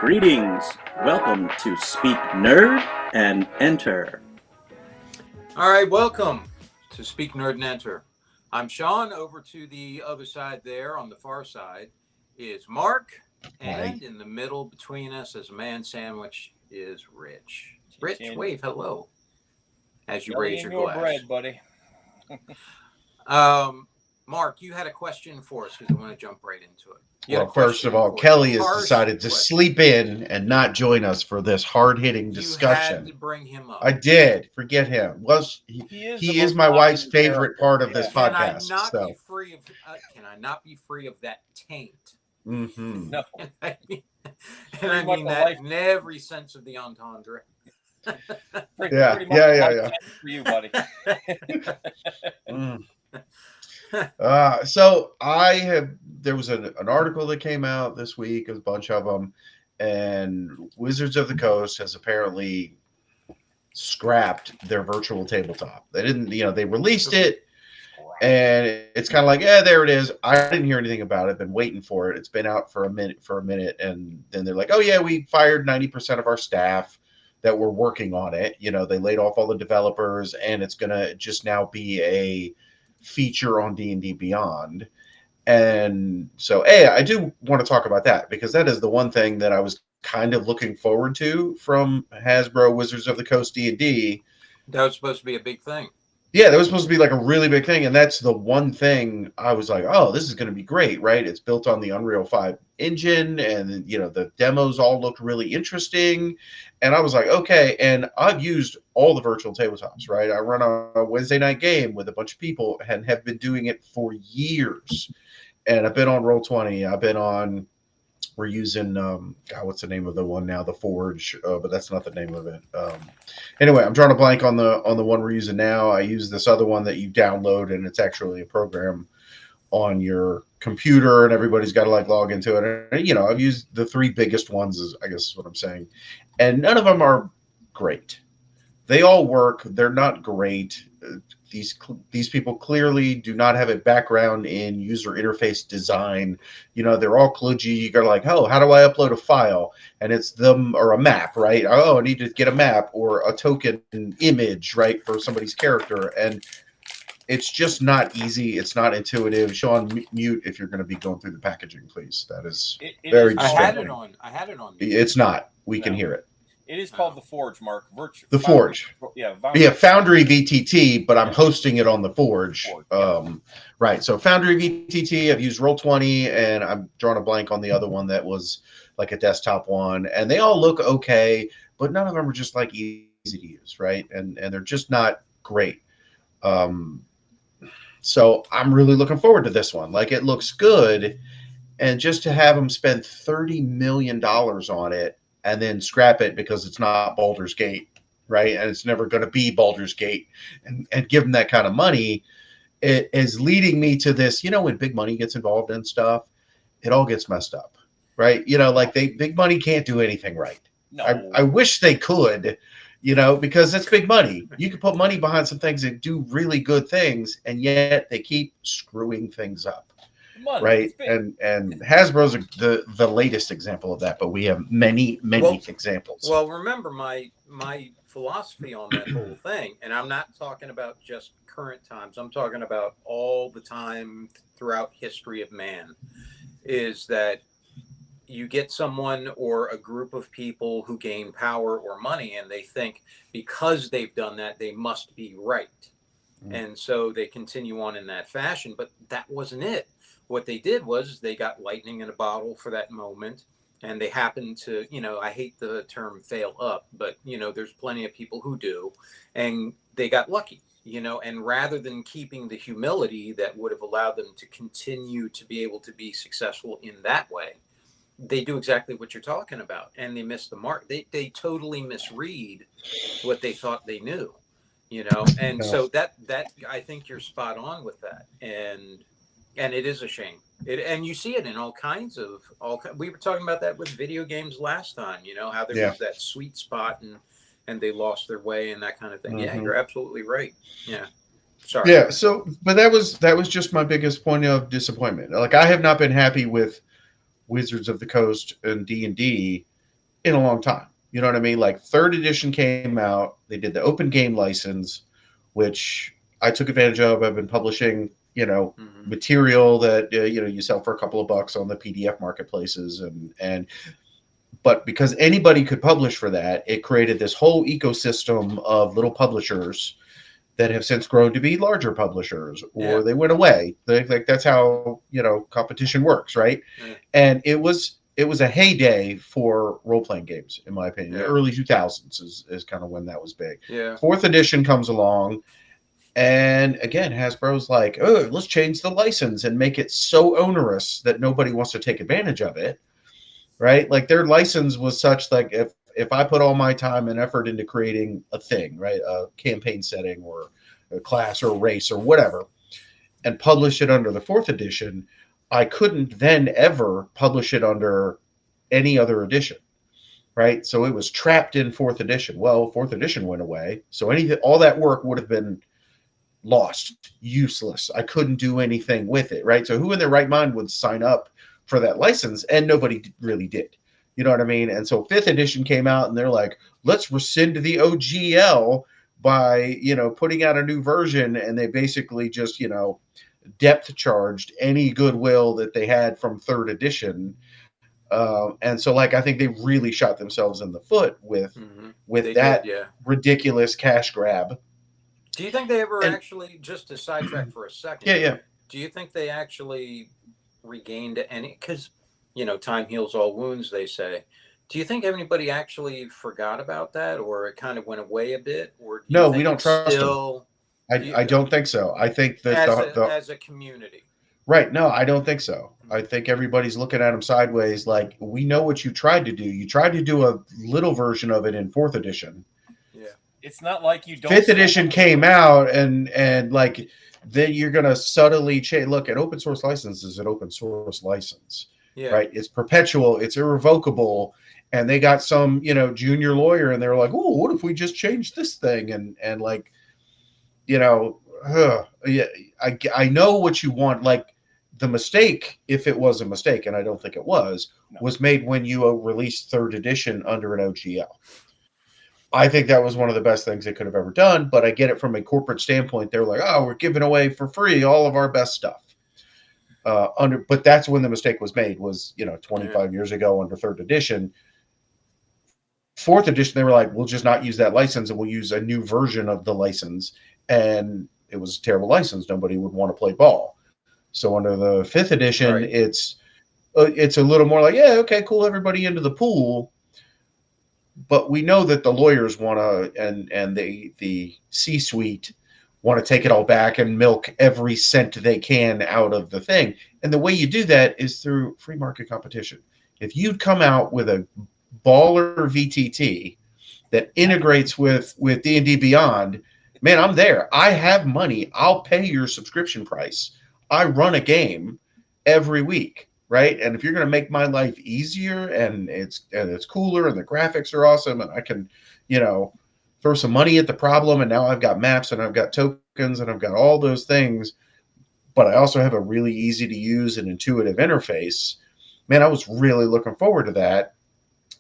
Greetings. Welcome to Speak Nerd and Enter. All right, welcome to Speak Nerd and Enter. I'm Sean. Over to the other side there, on the far side, is Mark. And in the middle between us as a man sandwich is Rich. Rich, wave hello as you raise your glass. Bread, buddy. Mark, you had a question for us because I want to jump right into it. Well, first of all, Kelly has decided to sleep in and not join us for this hard-hitting discussion. You had to bring him up. I did. Forget him. He is my wife's favorite part of this podcast. Can I not be free of that taint? Mm-hmm. No. I mean that in every sense of the entendre. Pretty much for you, buddy. So there was an article that came out this week, a bunch of them, and Wizards of the Coast has apparently scrapped their virtual tabletop. They didn't, they released it, and it's kind of like, there it is. I didn't hear anything about it. Been waiting for it. It's been out for a minute, and then they're like, oh yeah, we fired 90% of our staff that were working on it. They laid off all the developers, and it's gonna just now be a feature on D&D Beyond. And so I do want to talk about that, because that is the one thing that I was kind of looking forward to from Hasbro Wizards of the Coast D&D. That was supposed to be a big thing. Yeah, that was supposed to be like a really big thing, and that's the one thing I was like, oh, this is going to be great, right? It's built on the Unreal 5 engine, and the demos all looked really interesting, and I was like, okay. And I've used all the virtual tabletops, right? I run a Wednesday night game with a bunch of people and have been doing it for years, and I've been on Roll20. I've been on. We're using what's the name of the one now? The Forge, but that's not the name of it. Anyway, I'm drawing a blank on the one we're using now. I use this other one that you download, and it's actually a program on your computer, and everybody's got to log into it. And, I've used the three biggest ones, I guess is what I'm saying, and none of them are great. They all work. They're not great. These people clearly do not have a background in user interface design. They're all kludgy. You go like, oh, how do I upload a file? And it's them, or a map, right? Oh, I need to get a map or a token image, right, for somebody's character. And it's just not easy. It's not intuitive. Sean, mute if you're going to be going through the packaging, please. That is very distracting. I had it on. It's not. We can hear it. It is called the Forge, Mark. The Forge. Yeah, Foundry VTT, but I'm hosting it on the Forge. Right. So Foundry VTT, I've used Roll20, and I'm drawing a blank on the other one that was like a desktop one. And they all look okay, but none of them are just like easy to use, right? And they're just not great. So I'm really looking forward to this one. Like, it looks good. And just to have them spend $30 million on it, and then scrap it because it's not Baldur's Gate, right? And it's never going to be Baldur's Gate. And give them that kind of money, it is leading me to this, when big money gets involved in stuff, it all gets messed up, right? Big money can't do anything right. No. I wish they could, because it's big money. You can put money behind some things that do really good things, and yet they keep screwing things up. Money, right, and Hasbro's the latest example of that, but we have many examples. Well, remember my philosophy on that whole thing, and I'm not talking about just current times. I'm talking about all the time throughout history of man, is that you get someone or a group of people who gain power or money, and they think because they've done that, they must be right. And so they continue on in that fashion, but that wasn't it. What they did was they got lightning in a bottle for that moment, and they happened to, I hate the term fail up, but, there's plenty of people who do, and they got lucky, and rather than keeping the humility that would have allowed them to continue to be able to be successful in that way, they do exactly what you're talking about, and they miss the mark. They totally misread what they thought they knew, and so that I think you're spot on with that. And it is a shame. And you see it in all kinds of we were talking about that with video games last time, how there was that sweet spot and they lost their way and that kind of thing. Mm-hmm. Yeah, you're absolutely right. Yeah. Sorry. Yeah. So, but that was just my biggest point of disappointment. Like, I have not been happy with Wizards of the Coast and D&D in a long time. You know what I mean? Like third edition came out, they did the open game license, which I took advantage of. I've been publishing, material that you sell for a couple of bucks on the PDF marketplaces, but because anybody could publish for that, it created this whole ecosystem of little publishers that have since grown to be larger publishers, or they went away. Like that's how competition works, right? Yeah. And it was a heyday for role-playing games, in my opinion. The early 2000s is kind of when that was big. Yeah. Fourth edition comes along, and again, Hasbro's like, oh, let's change the license and make it so onerous that nobody wants to take advantage of it, right? Like their license was such, like if I put all my time and effort into creating a thing, right, a campaign setting or a class or a race or whatever, and publish it under the fourth edition, I couldn't then ever publish it under any other edition, right? So it was trapped in fourth edition. Well, fourth edition went away, so all that work would have been lost, useless. I couldn't do anything with it, right? So who in their right mind would sign up for that license? And nobody really did. You know what I mean? And so fifth edition came out, and they're like, let's rescind the OGL by putting out a new version, and they basically just depth charged any goodwill that they had from third edition. And so I think they really shot themselves in the foot with that ridiculous cash grab. Do you think they ever actually, just to sidetrack for a second, do you think they actually regained any, because time heals all wounds, they say. Do you think anybody actually forgot about that, or it kind of went away a bit? Or no, we don't trust them. I don't think so. I think that as a community. Right. No, I don't think so. I think everybody's looking at them sideways. Like, we know what you tried to do. You tried to do a little version of it in fourth edition. Yeah. It's not like you don't. Fifth edition came out, and like then you're gonna subtly change. Look, an open source license is an open source license. Yeah. Right. It's perpetual. It's irrevocable. And they got some, junior lawyer, and they're like, oh, what if we just change this thing? And like, I know what you want. Like, the mistake, if it was a mistake, and I don't think it was made when you released third edition under an OGL. I think that was one of the best things they could have ever done, but I get it from a corporate standpoint. They're like, oh, we're giving away for free all of our best stuff. But that's when the mistake was made, was 25 years ago under third edition. Fourth edition, they were like, we'll just not use that license, and we'll use a new version of the license. And it was a terrible license. Nobody would want to play ball. So under the fifth edition, it's a little more like, yeah, okay, cool, everybody into the pool. But we know that the lawyers want to, and the C-suite want to take it all back and milk every cent they can out of the thing. And the way you do that is through free market competition. If you'd come out with a baller VTT that integrates with D&D Beyond, man, I'm there. I have money. I'll pay your subscription price. I run a game every week, right? And if you're going to make my life easier, and it's cooler, and the graphics are awesome, and I can, throw some money at the problem, and now I've got maps, and I've got tokens, and I've got all those things, but I also have a really easy to use and intuitive interface. Man, I was really looking forward to that.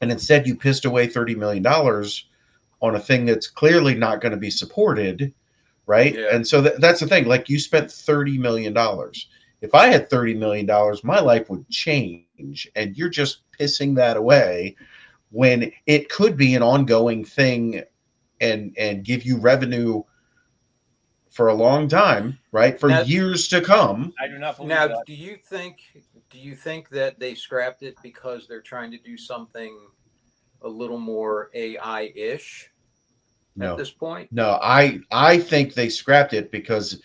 And instead, you pissed away $30 million on a thing that's clearly not going to be supported, right? Yeah. And so that's the thing. Like, you spent $30 million. If I had $30 million, my life would change. And you're just pissing that away when it could be an ongoing thing and give you revenue for a long time, right? For years to come. I do not believe now, that. Do you think that they scrapped it because they're trying to do something a little more AI-ish at this point? No, I think they scrapped it because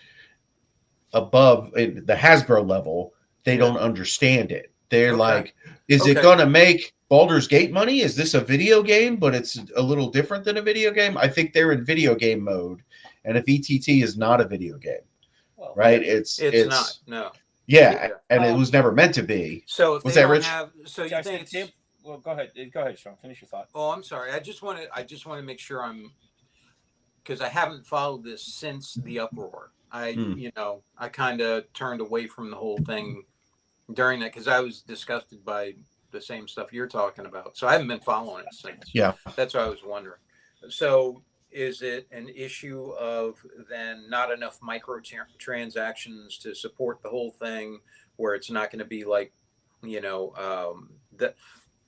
above the Hasbro level, they don't understand it. They're like, is it going to make Baldur's Gate money? Is this a video game, but it's a little different than a video game? I think they're in video game mode, and a VTT is not a video game, right? It's not. No. Yeah, and it was never meant to be. So if was they that don't Rich? have, so you think? Well, go ahead. Go ahead, Sean. Finish your thought. Oh, I'm sorry. I just want to make sure because I haven't followed this since the uproar. I kind of turned away from the whole thing during that because I was disgusted by the same stuff you're talking about. So I haven't been following it since. Yeah. That's what I was wondering. So is it an issue of then not enough transactions to support the whole thing, where it's not going to be like,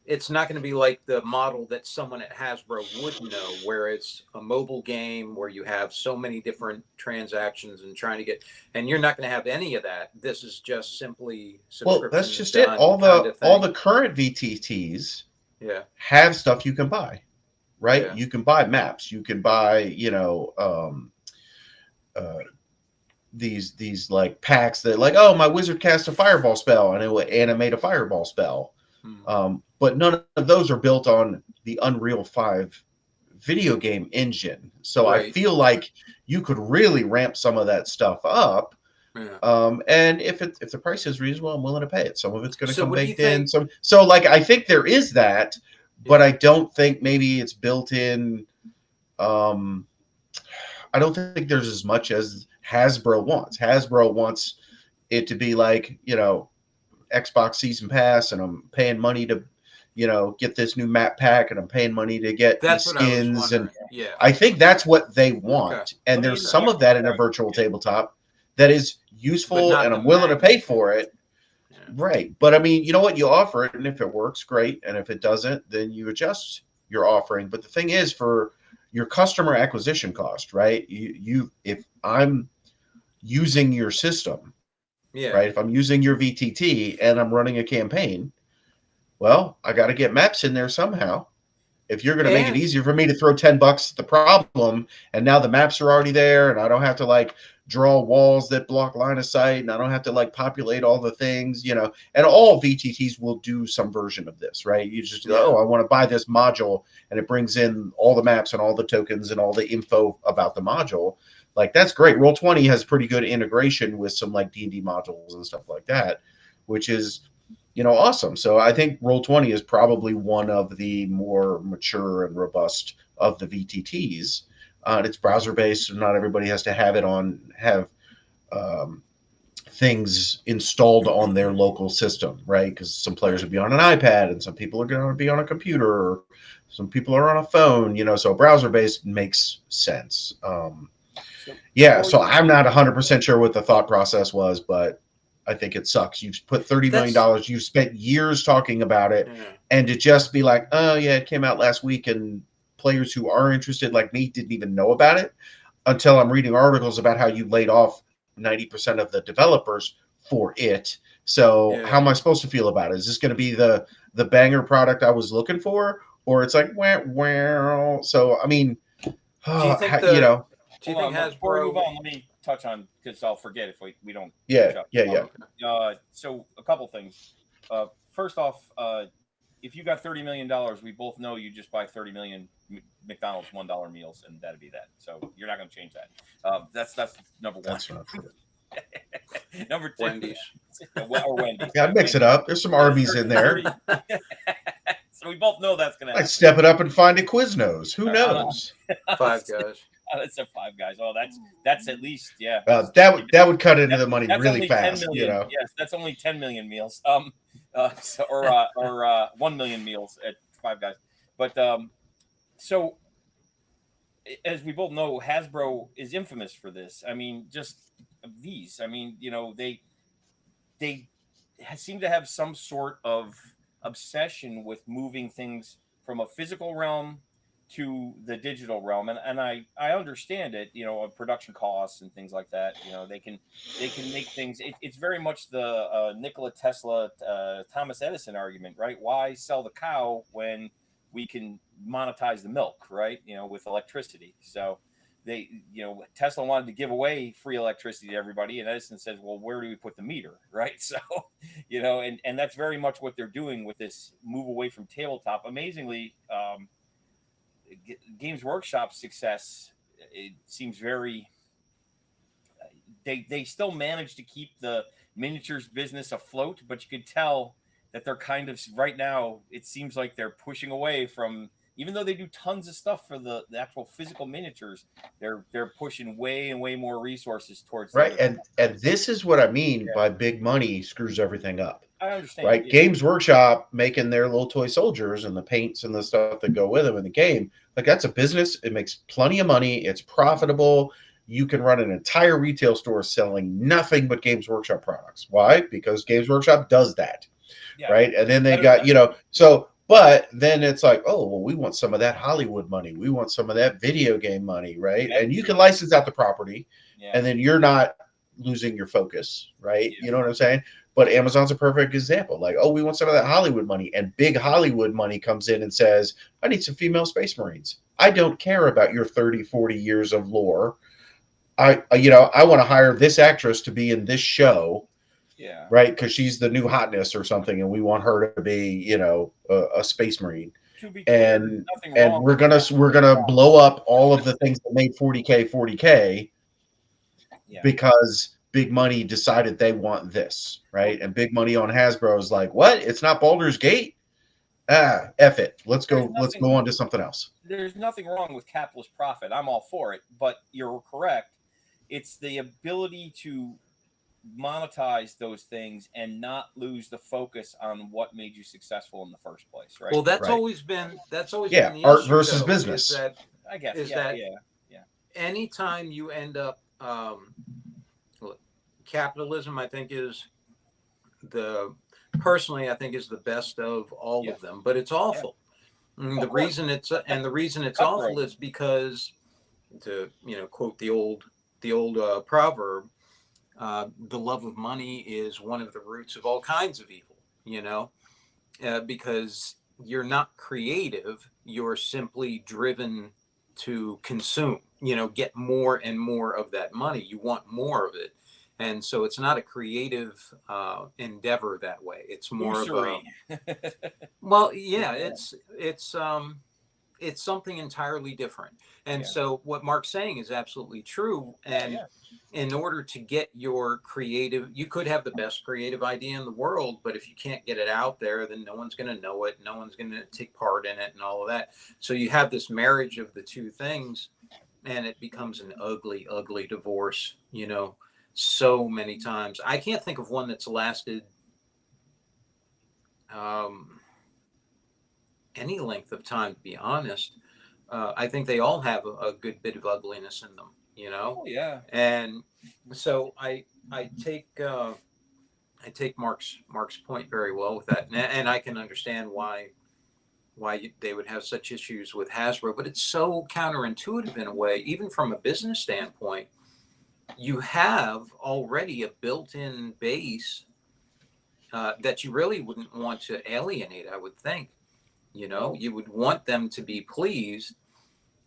it's not going to be like the model that someone at Hasbro would know, where it's a mobile game where you have so many different transactions and trying to get, and you're not going to have any of that. This is just simply subscription. Well, that's just it. All the current VTTs have stuff you can buy, right? Yeah. You can buy maps. You can buy, these like packs that like, oh, my wizard cast a fireball spell and it will animate a fireball spell. But none of those are built on the Unreal 5 video game engine. So I feel like you could really ramp some of that stuff up. Yeah. And if the price is reasonable, I'm willing to pay it. Some of it's going to come baked in. So like, I think there is that, but I don't think maybe it's built in. I don't think there's as much as Hasbro wants. Hasbro wants it to be like, Xbox Season Pass, and I'm paying money to, get this new map pack, and I'm paying money to get these skins. And I think that's what they want. Okay. And there's some of that in a virtual tabletop that is useful, and I'm willing to pay for it. Yeah. Right. But I mean, you know what? You offer it, and if it works, great. And if it doesn't, then you adjust your offering. But the thing is, for your customer acquisition cost, right? If I'm using your system, right? If I'm using your VTT and I'm running a campaign, well, I got to get maps in there somehow. If you're going to make it easier for me to throw $10 at the problem, and now the maps are already there, and I don't have to like draw walls that block line of sight, and I don't have to like populate all the things, and all VTTs will do some version of this, right? You just, I want to buy this module, and it brings in all the maps and all the tokens and all the info about the module. Like, that's great. Roll20 has pretty good integration with some like D&D modules and stuff like that, which is, awesome. So I think Roll20 is probably one of the more mature and robust of the VTTs. It's browser-based, so not everybody has to have things installed on their local system, right? Because some players will be on an iPad, and some people are going to be on a computer, or some people are on a phone, so browser-based makes sense. So I'm not 100% sure what the thought process was, but I think it sucks. You've put $30 million, you've spent years talking about it, and to just be like, oh yeah, it came out last week, and players who are interested like me didn't even know about it until I'm reading articles about how you laid off 90% of the developers for it. So how am I supposed to feel about it? Is this going to be the banger product I was looking for? Or it's like, well, so, I mean, do you think Hasbro... Before we move on, let me touch on, because I'll forget if we don't. So a couple things. First off, if you got $30 million, we both know you just buy 30 million McDonald's $1 meals, and that'd be that. So you're not going to change that. That's number one. That's not true. Number two, Wendy's. Or Wendy's. Yeah, I'd mix it up. There's some Arby's in there. So we both know that's going to happen. I'd step it up and find a Quiznos. Who knows? Five Guys. It's a Five Guys. Oh, that's at least that would cut into the money really fast. Yes, that's only 10 million meals. Or 1 million meals at Five Guys. But so as we both know, Hasbro is infamous for this. I mean, just these. I mean, they seem to have some sort of obsession with moving things from a physical realm to the digital realm, and I understand it, production costs and things like that. They can make things. It's very much the Nikola Tesla, Thomas Edison argument, right? Why sell the cow when we can monetize the milk, right? With electricity. So Tesla wanted to give away free electricity to everybody, and Edison says, well, where do we put the meter, right? So, and that's very much what they're doing with this move away from tabletop. Amazingly, Games Workshop's success, it seems very, they still manage to keep the miniatures business afloat, but you could tell that they're kind of, right now, it seems like they're pushing away from, even though they do tons of stuff for the actual physical miniatures, they're pushing way and way more resources towards right. And this is what I mean by big money screws everything up. I understand. right? Yeah. Games Workshop making their little toy soldiers and the paints and the stuff that go with them in the game, like that's a business. It makes plenty of money. It's profitable. You can run an entire retail store selling nothing but Games Workshop products. Why? Because Games Workshop does that, Yeah. right? And then they Better got, than- you know, so, but then it's like, oh, well, we want some of that Hollywood money. We want some of that video game money, right? That's And you true. can license out the property, Yeah. and then you're not losing your focus, right? Yeah. You know what I'm saying? But Amazon's a perfect example. Like, oh, we want some of that Hollywood money, and big Hollywood money comes in and says, I need some female space marines. I don't care about your 30, 40 years of lore. I want to hire this actress to be in this show, Yeah. right? Because she's the new hotness or something, and we want her to be, you know, a space marine. To be clear, And there's nothing and wrong we're with that. gonna blow up all of the things that made 40K Yeah. because big money decided they want this, right? And big money on Hasbro is like, what? It's not Baldur's Gate? Ah, F it. Let's go on to something else. There's nothing wrong with capitalist profit. I'm all for it, but you're correct. It's the ability to monetize those things and not lose the focus on what made you successful in the first place, right? Well, that's Right. always been Yeah, the art issue, versus though, business. Is that I guess. is Yeah. that Yeah. anytime you end up look, capitalism, I think is personally I think is the best of all Yeah. of them, but it's awful. And Of course. the reason it's Cutthroat. awful is because, to quote the old proverb, the love of money is one of the roots of all kinds of evil. Because you're not creative, you're simply driven to consume, get more and more of that money. You want more of it. And so it's not a creative endeavor that way. It's more of a, well, yeah, it's something entirely different. And so what Mark's saying is absolutely true. And in order to get your creative, you could have the best creative idea in the world, but if you can't get it out there, then no one's going to know it. No one's going to take part in it and all of that. So you have this marriage of the two things, and it becomes an ugly, ugly divorce, so many times. I can't think of one that's lasted any length of time, to be honest. I think they all have a good bit of ugliness in them, Oh, yeah. And so I take Mark's point very well with that, and I can understand why they would have such issues with Hasbro, but it's so counterintuitive in a way, even from a business standpoint. You have already a built-in base that you really wouldn't want to alienate, I would think. You would want them to be pleased.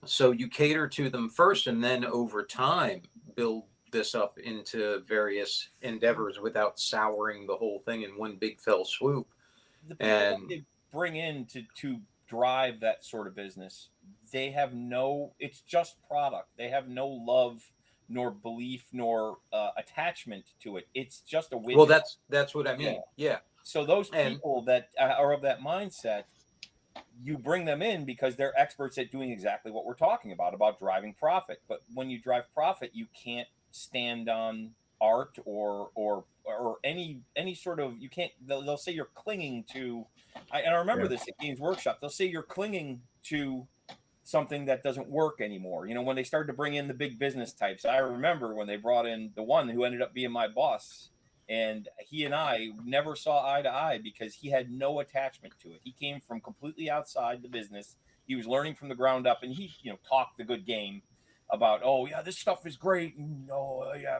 So you cater to them first, and then over time build this up into various endeavors without souring the whole thing in one big fell swoop. The people that they bring in to drive that sort of business, it's just product. They have no love nor belief nor attachment to it. It's just a widget. Well, that's what I mean. Yeah. So those people that are of that mindset, you bring them in because they're experts at doing exactly what we're talking about driving profit. But when you drive profit, you can't stand on art or any sort of, you can't, they'll say you're clinging to, and I remember this at Games Workshop, they'll say you're clinging to something that doesn't work anymore. When they started to bring in the big business types, I remember when they brought in the one who ended up being my boss, and he and I never saw eye to eye because he had no attachment to it. He came from completely outside the business. He was learning from the ground up, and he, talked the good game about, oh yeah, this stuff is great.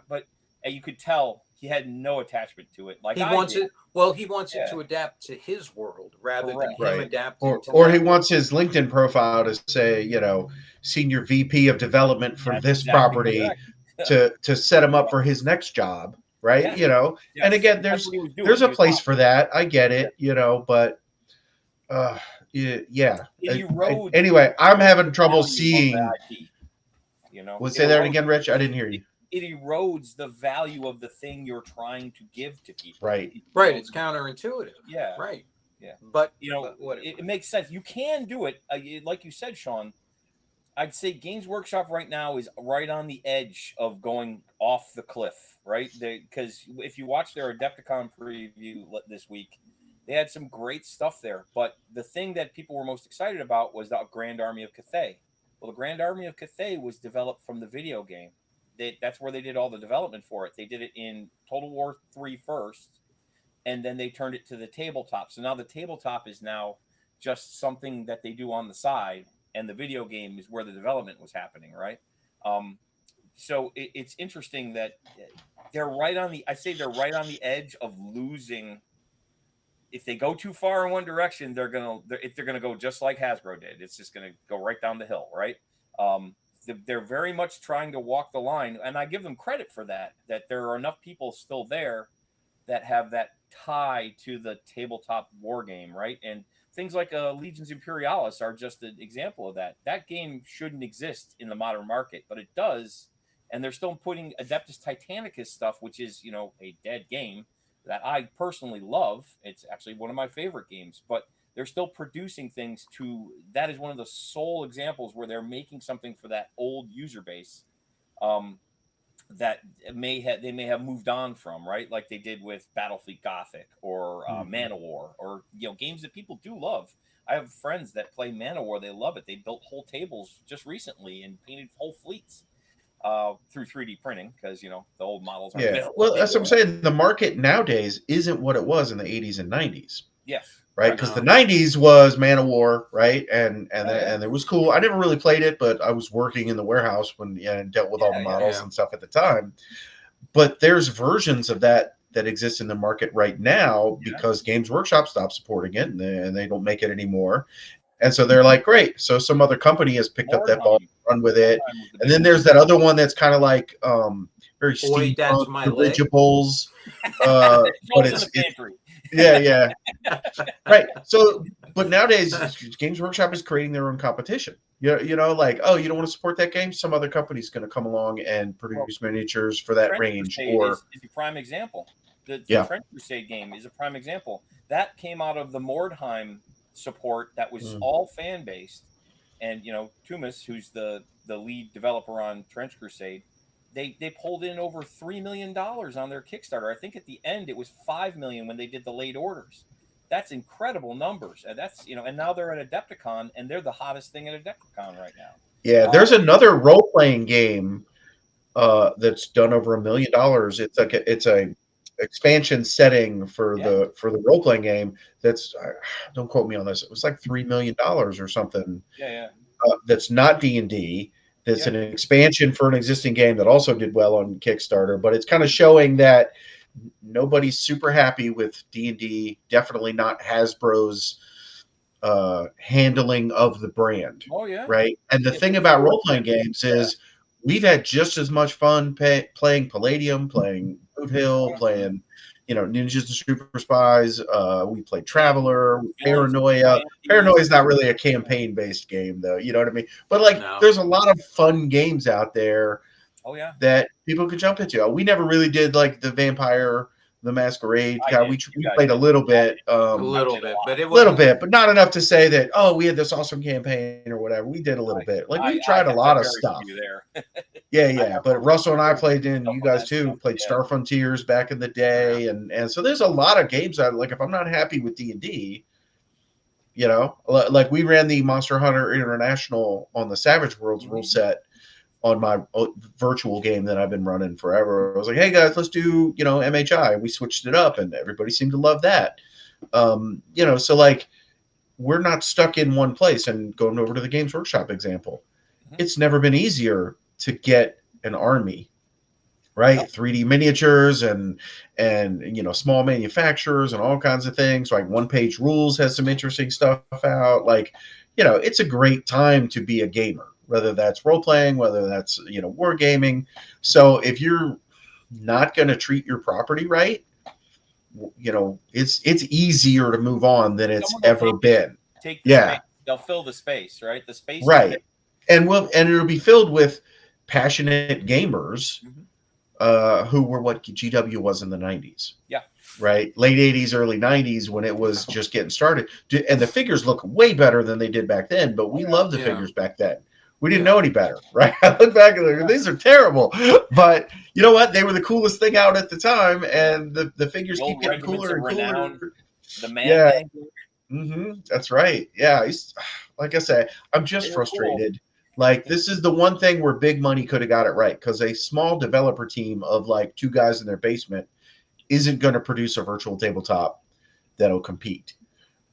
But you could tell he had no attachment to it. Like he wants it. Well, he wants it to adapt to his world rather than him adapting. Or he wants his LinkedIn profile to say, senior VP of development for this property to set him up for his next job. Right. And again, there's a place for that. I get it, but anyway, I'm having trouble seeing. Say that again, Rich. I didn't hear you. It erodes the value of the thing you're trying to give to people. Right. It's counterintuitive. Yeah. Right. Yeah. But it makes sense. You can do it, like you said, Sean. I'd say Games Workshop right now is right on the edge of going off the cliff, right? Because if you watch their Adepticon preview this week, they had some great stuff there. But the thing that people were most excited about was the Grand Army of Cathay. Well, the Grand Army of Cathay was developed from the video game. That's where they did all the development for it. They did it in Total War 3 first, and then they turned it to the tabletop. So now the tabletop is now just something that they do on the side, and the video game is where the development was happening, right? So it's interesting that they're right on the. I say they're right on the edge of losing. If they go too far in one direction, they're gonna go just like Hasbro did. It's just gonna go right down the hill, right? They're very much trying to walk the line, and I give them credit for that. That there are enough people still there that have that tie to the tabletop war game, right? And things like Legions Imperialis are just an example of that. That game shouldn't exist in the modern market, but it does. And they're still putting Adeptus Titanicus stuff, which is, a dead game that I personally love. It's actually one of my favorite games, but they're still producing things that is one of the sole examples where they're making something for that old user base that they may have moved on from, right? Like they did with Battlefleet Gothic or Manowar, or games that people do love. I have friends that play Manowar; they love it. They built whole tables just recently and painted whole fleets through 3D printing because the old models aren't available. Well, that's what I'm saying. The market nowadays isn't what it was in the 80s and 90s. Yes. Right, because the 90s was Manowar, right, and it was cool. I never really played it, but I was working in the warehouse and dealt with all the models and stuff at the time. But there's versions of that exist in the market right now because Games Workshop stopped supporting it and they don't make it anymore. And so they're like, great. So some other company has picked up that ball, run with it. And then there's that other one that's kind of like very steampunk, dirigibles. But it's yeah. Right. So, but nowadays, Games Workshop is creating their own competition. Like, oh, you don't want to support that game? Some other company's going to come along and produce miniatures for that range. Or is a prime example. The Trench Crusade game is a prime example. That came out of the Mordheim support that was all fan based, and Tumas, who's the lead developer on Trench Crusade, they pulled in over $3 million on their Kickstarter. I think at the end it was $5 million when they did the late orders. That's incredible numbers, and that's and now they're at Adepticon, and they're the hottest thing at Adepticon right now. Yeah, there's another role playing game that's done over $1 million. It's a expansion setting for the role playing game. That's don't quote me on this. It was like $3 million or something. That's not D&D. That's an expansion for an existing game that also did well on Kickstarter, but it's kind of showing that nobody's super happy with D&D. Definitely not Hasbro's handling of the brand. Right. And the thing about role-playing games is we've had just as much fun playing Palladium, playing Boot Hill, playing Ninjas and Super Spies. We played Traveler, Paranoia. Paranoia is not really a campaign-based game, though. You know what I mean? But there's a lot of fun games out there. That people could jump into. We never really did like the Vampire the Masquerade. We played a little bit. But it was but not enough to say that, oh, we had this awesome campaign or whatever. We did a little bit. We tried a lot of stuff. But Russell and I played you guys too, played Star Frontiers back in the day. And so there's a lot of games that, like, if I'm not happy with D&D, like we ran the Monster Hunter International on the Savage Worlds rule set on my virtual game that I've been running forever. I was like, hey guys, let's do, MHI. We switched it up and everybody seemed to love that. So like we're not stuck in one place. And going over to the Games Workshop example, it's never been easier to get an army, right? 3D miniatures and small manufacturers and all kinds of things. Like One Page Rules has some interesting stuff out. Like, it's a great time to be a gamer, whether that's role-playing, whether that's, wargaming. So if you're not going to treat your property right, it's easier to move on than it's ever been. Space. They'll fill the space, right? The space. Right. And it'll be filled with passionate gamers who were what GW was in the 90s. Right. Late 80s, early 90s, when it was just getting started. And the figures look way better than they did back then, but we loved the figures back then. We didn't know any better, right? I look back and like, these are terrible. But you know what? They were the coolest thing out at the time, and the figures The keep old getting regiments cooler of and cooler. renown, the man Yeah, dangler. that's right. Yeah, like I say, I'm They just were cool. frustrated. Like this is the one thing where big money could have got it right, because a small developer team of like two guys in their basement isn't going to produce a virtual tabletop that'll compete.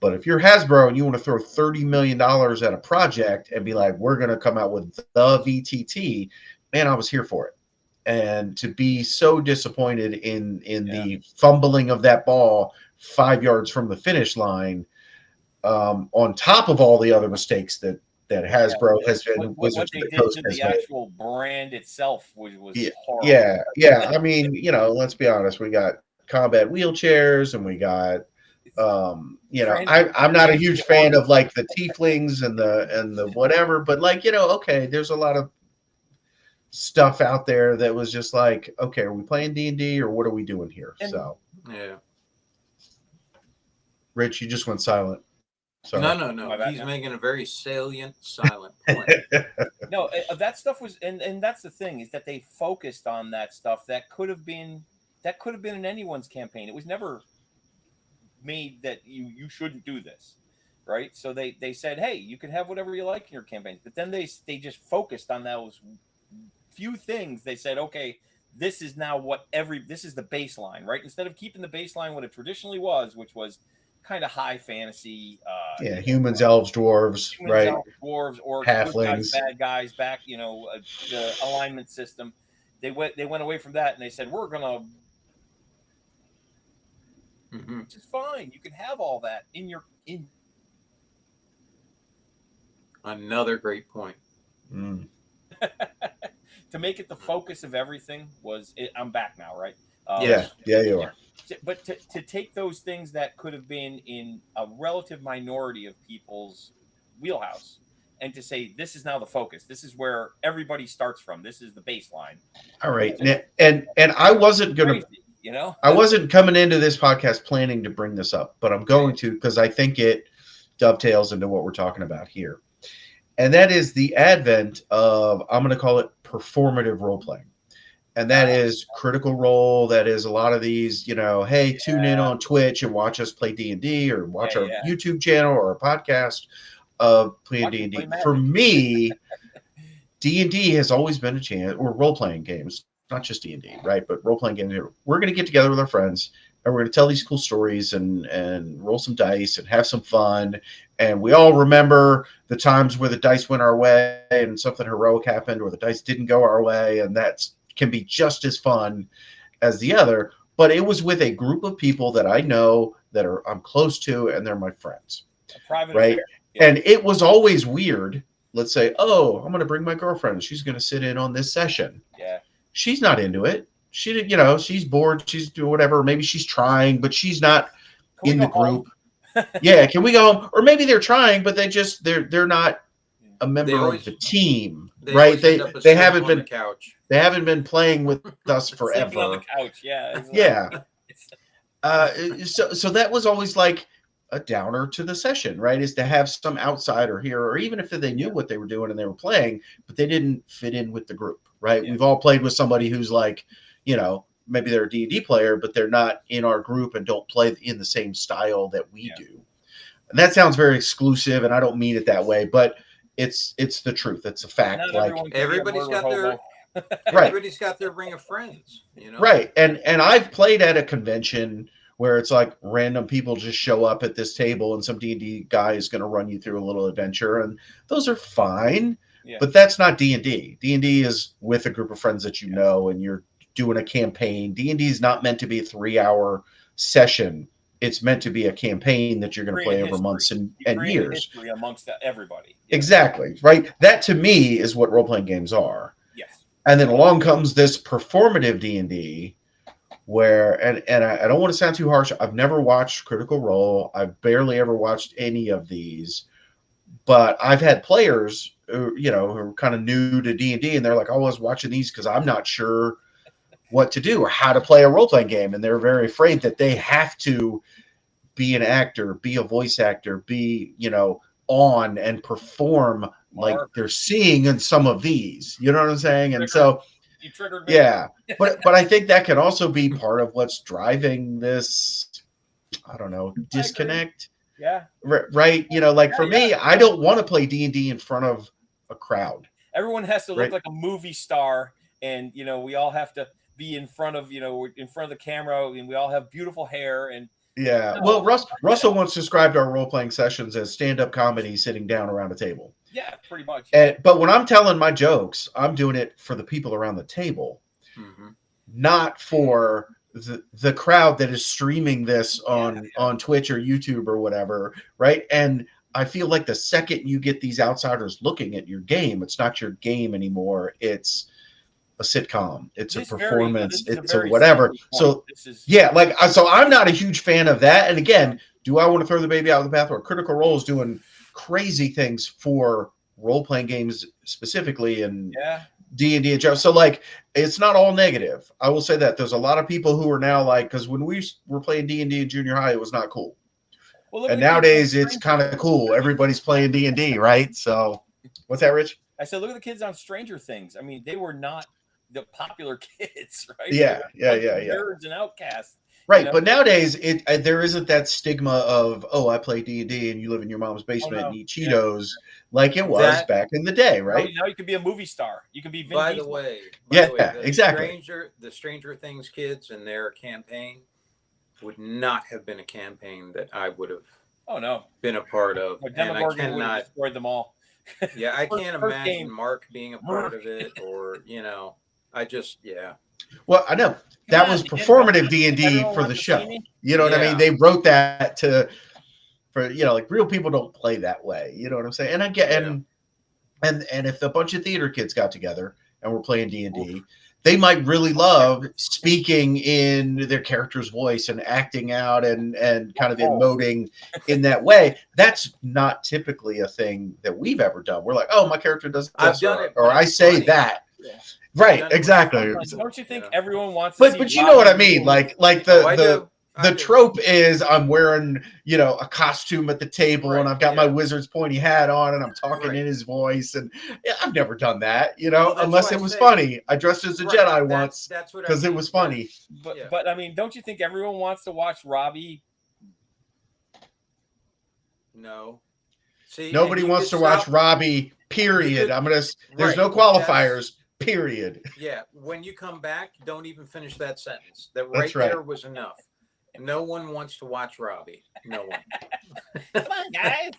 But if you're Hasbro and you want to throw $30 million at a project and be like, we're going to come out with the VTT, man, I was here for it. And to be so disappointed in the fumbling of that ball 5 yards from the finish line, on top of all the other mistakes that Hasbro has been, what Wizards they of the did Coast to has the made. actual brand itself was Yeah, horrible. yeah. I mean, let's be honest. We got combat wheelchairs, and we got, I'm not a huge fan of like the tieflings and the whatever, but like, okay, there's a lot of stuff out there that was just like, okay, are we playing D&D or what are we doing here? So, Yeah. Rich, you just went silent. Sorry. No. He's making a very salient, silent point. No, that stuff was, and that's the thing, is that they focused on that stuff that could have been in anyone's campaign. It was never made that you shouldn't do this, right? So they said, hey, you can have whatever you like in your campaigns, but then they just focused on those few things. They said, okay, this is now this is the baseline, right? Instead of keeping the baseline what it traditionally was, which was kind of high fantasy. Humans, elves, dwarves, right? Elves, dwarves, orcs, halflings, good guys, bad guys. Back, the alignment system. They went away from that and they said, we're gonna, which is fine. You can have all that in. Another great point. To make it the focus of everything was it. I'm back now, right? Yeah, you are. But to take those things that could have been in a relative minority of people's wheelhouse and to say, this is now the focus. This is where everybody starts from. This is the baseline. All right. And I wasn't going to, I wasn't coming into this podcast planning to bring this up, but I'm going to, because I think it dovetails into what we're talking about here. And that is the advent of, I'm going to call it performative role-playing. And that is Critical Role. That is a lot of these, hey, tune in on Twitch and watch us play D&D, or watch our YouTube channel or a podcast of playing D&D. For me, D&D has always been a chance, or role-playing games, not just D&D, right? But role-playing games. We're going to get together with our friends, and we're going to tell these cool stories and roll some dice and have some fun. And we all remember the times where the dice went our way and something heroic happened, or the dice didn't go our way, and that's can be just as fun as the other, but it was with a group of people that I know that I'm close to, and they're my friends. Right. And it was always weird. Let's say, oh, I'm going to bring my girlfriend. She's going to sit in on this session. Yeah. She's not into it. She, she's bored. She's doing whatever. Maybe she's trying, but she's not in the group. Yeah. Can we go home? Or maybe they're trying, but they're not a member of the team, right? They haven't been couch. They haven't been playing with us forever. On the couch, yeah. So that was always like a downer to the session, right? Is to have some outsider here, or even if they knew what they were doing and they were playing, but they didn't fit in with the group, right? Yeah. We've all played with somebody who's like, maybe they're a D&D player, but they're not in our group and don't play in the same style that we do. And that sounds very exclusive, and I don't mean it that way, but it's the truth. It's a fact. Like everybody's got their everybody's got their ring of friends, Right. And I've played at a convention where it's like random people just show up at this table and some D&D guy is going to run you through a little adventure, and those are fine. Yeah. But that's not D&D. D&D is with a group of friends that you know, and you're doing a campaign. D&D is not meant to be a 3-hour session. It's meant to be a campaign that you're going to play over months and years. History amongst everybody. Yeah. Exactly. Right. That to me is what role-playing games are. Yes. And then along comes this performative D&D where, and I don't want to sound too harsh. I've never watched Critical Role. I've barely ever watched any of these, but I've had players who are kind of new to D&D, and they're like, I was watching these because I'm not sure what to do or how to play a role-playing game. And they're very afraid that they have to be an actor, be a voice actor, be, on and perform like Mark. they're seeing in some of these. You know what I'm saying? And Triggered. so, You triggered me. yeah, but I think that can also be part of what's driving this, I don't know, disconnect. Yeah. Right? You know, like for me, I don't want to play D&D in front of a crowd. Everyone has to look Right. like a movie star, and we all have to be in front of the camera, and we all have beautiful hair. And Yeah. Well, Russell once described our role-playing sessions as stand-up comedy sitting down around a table. yeah, pretty much. But when I'm telling my jokes, I'm doing it for the people around the table, not for the crowd that is streaming this on Twitch or YouTube or whatever, right? And I feel like the second you get these outsiders looking at your game, it's not your game anymore. It's a sitcom. It's a performance. It's a whatever. So yeah, like so I'm not a huge fan of that. And again, do I want to throw the baby out with the bathwater? Critical Role is doing crazy things for role-playing games specifically, and D&D and so like it's not all negative. I will say that there's a lot of people who are now like, because when we were playing D&D in junior high, it was not cool. Well, and nowadays it's kind of cool. Everybody's playing D&D, right? So what's that, Rich? I said, look at the kids on Stranger Things. I mean, they were not the popular kids, right? Yeah. Nerds and outcasts. Right, but nowadays there isn't that stigma of, oh, I play D&D and you live in your mom's basement and eat Cheetos like it was back in the day, right? Now you can be a movie star. You can be Vin By Diesel. the way, exactly. The Stranger Things kids and their campaign would not have been a campaign that I would have been a part of. And I cannot destroyed them all. Yeah, I can't imagine Mark being a part of it, or I just Well, I know that was performative D&D for the show. You know what I mean? They wrote that for like real people don't play that way. You know what I'm saying? And I get and if a bunch of theater kids got together and were playing D&D, they might really love speaking in their character's voice and acting out and kind of emoting in that way. That's not typically a thing that we've ever done. We're like, oh, my character does this, or I say that. Yeah. Right, exactly. Don't you think everyone wants to but you know what I mean? Like the trope is I'm wearing, a costume at the table and I've got my wizard's pointy hat on and I'm talking in his voice, and I've never done that, unless it was funny. I dressed as a Jedi once because it was funny. But I mean, don't you think everyone wants to watch Robbie? No. See, nobody wants to watch Robbie, period. There's no qualifiers. Period. Yeah. When you come back, don't even finish that sentence. That there was enough. No one wants to watch Robbie. No one. Come on, guys.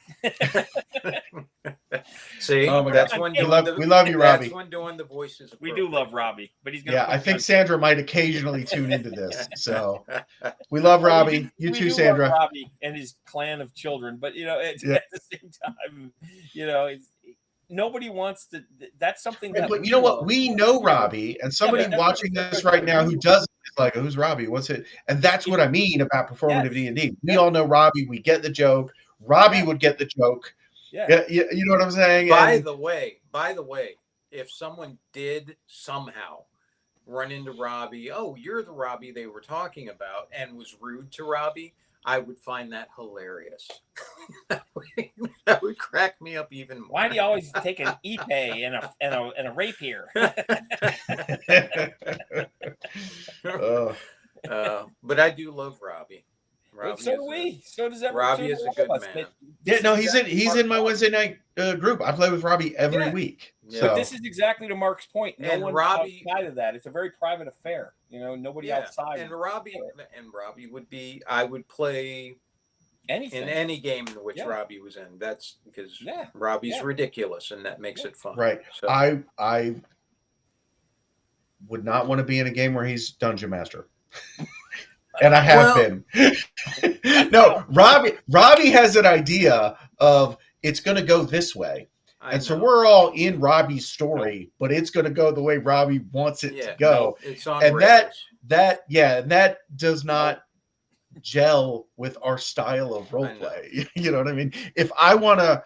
See, that's when we love you, Robbie. That's when doing the voices. We do love Robbie, but he's gonna. I think Sandra might occasionally tune into this. So we love Robbie. You too, Sandra. Love Robbie and his clan of children, but at the same time, nobody wants to. That's something that. But you know what? We know Robbie, and somebody watching this right now who doesn't is like, "Who's Robbie? What's it?" And that's what I mean about performative D&D. We all know Robbie. We get the joke. Robbie would get the joke. Yeah, you know what I'm saying. By the way, if someone did somehow run into Robbie, oh, you're the Robbie they were talking about, and was rude to Robbie, I would find that hilarious. That would crack me up even more. Why do you always take an epay and a rapier? But I do love Robbie. So do we. So does everyone. Robbie is a good man. Yeah, no, he's in my Wednesday night group. I play with Robbie every week. Yeah. But this is exactly to Mark's point. No one outside of that. It's a very private affair. Nobody outside. And Robbie would be. I would play anything in any game in which Robbie was in. That's because Robbie's ridiculous, and that makes it fun. Right. So. I would not want to be in a game where he's dungeon master. And I have been. No, Robbie has an idea of it's going to go this way. So we're all in Robbie's story, but it's going to go the way Robbie wants it to go. No, it's on and rails. that does not gel with our style of role play. You know what I mean? If I want to,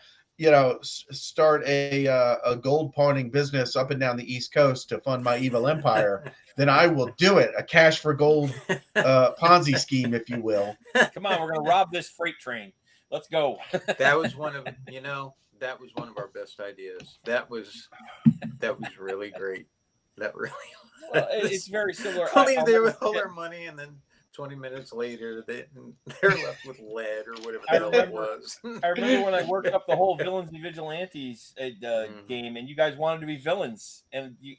start a gold pawning business up and down the East Coast to fund my evil empire, then I will do it. A cash for gold Ponzi scheme, if you will. Come on, we're going to rob this freight train. Let's go. That was one of our best ideas. That was really great. That really Well, it's very similar. We'll I leave there with remember, all their money, and then 20 minutes later, they're left with lead or whatever I the hell it remember- was. I remember when I worked up the whole villains and vigilantes Mhm. game, and you guys wanted to be villains, and you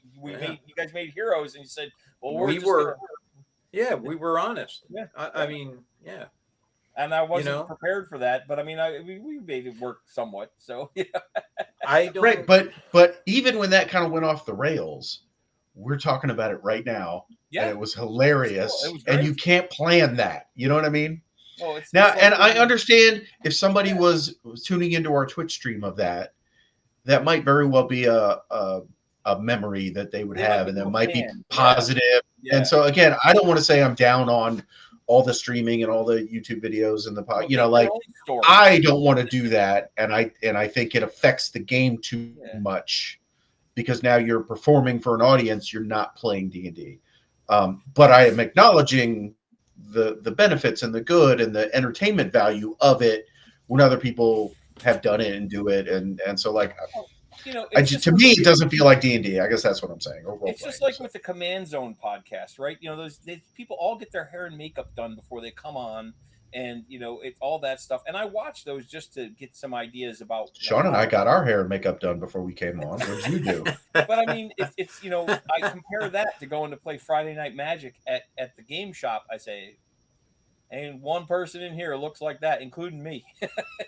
guys made heroes, and you said, "Well, we were honest. Yeah. I mean, yeah. And I wasn't know? prepared for that, but I mean, we made it work somewhat. So yeah, I don't. Right, but even when that kind of went off the rails, we're talking about it right now, and it was hilarious. It was and great. you can't plan that. You know what I mean? Oh, it's Now, like and I understand if somebody was tuning into our Twitch stream of that, that might very well be a memory that they would They might have, be and that a might be fan. positive. Yeah. And so again, I don't want to say I'm down on all the streaming and all the YouTube videos and the Well, you know, make like your own story. I don't want to do that, and I think it affects the game too much because now you're performing for an audience, you're not playing D&D. But I am acknowledging the benefits and the good and the entertainment value of it when other people have done it and do it, and so like you know, to me it doesn't feel like D&D. I guess that's what I'm saying. Or it's just like with the Command Zone podcast, right? You know, those people all get their hair and makeup done before they come on, and you know, it's all that stuff. And I watch those just to get some ideas about. Sean and I got our hair and makeup done before we came on. What did you do? But I mean, it's you know, I compare that to going to play Friday Night Magic at the game shop. I say, and one person in here looks like that, including me.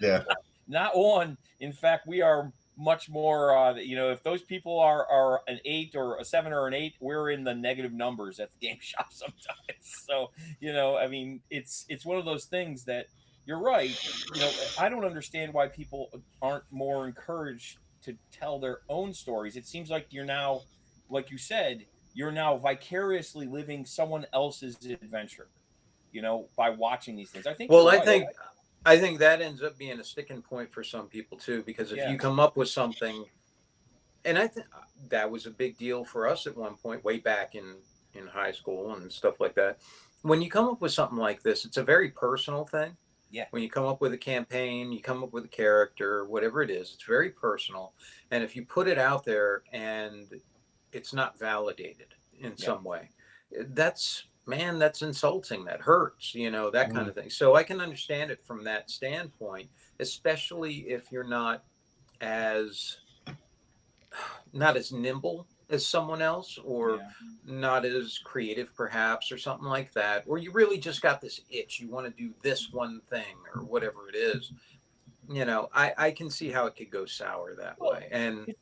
Yeah. Not one. In fact, we are much more. You know, if those people are an 8 or a 7 or an 8, we're in the negative numbers at the game shop sometimes. So you know, I mean, it's one of those things that you're right. You know, I don't understand why people aren't more encouraged to tell their own stories. It seems like you're now, like you said, you're now vicariously living someone else's adventure. You know, by watching these things. I think. Well, you're right. I think that ends up being a sticking point for some people too, because if you come up with something, and I think that was a big deal for us at one point, way back in high school and stuff like that. When you come up with something like this, it's a very personal thing. Yeah. When you come up with a campaign, you come up with a character, whatever it is, it's very personal. And if you put it out there and it's not validated in some way, that's insulting. That hurts, you know, that kind of thing. So I can understand it from that standpoint, especially if you're not as nimble as someone else, or not as creative perhaps, or something like that, or you really just got this itch, you want to do this one thing or whatever it is. You know, I can see how it could go sour that way. And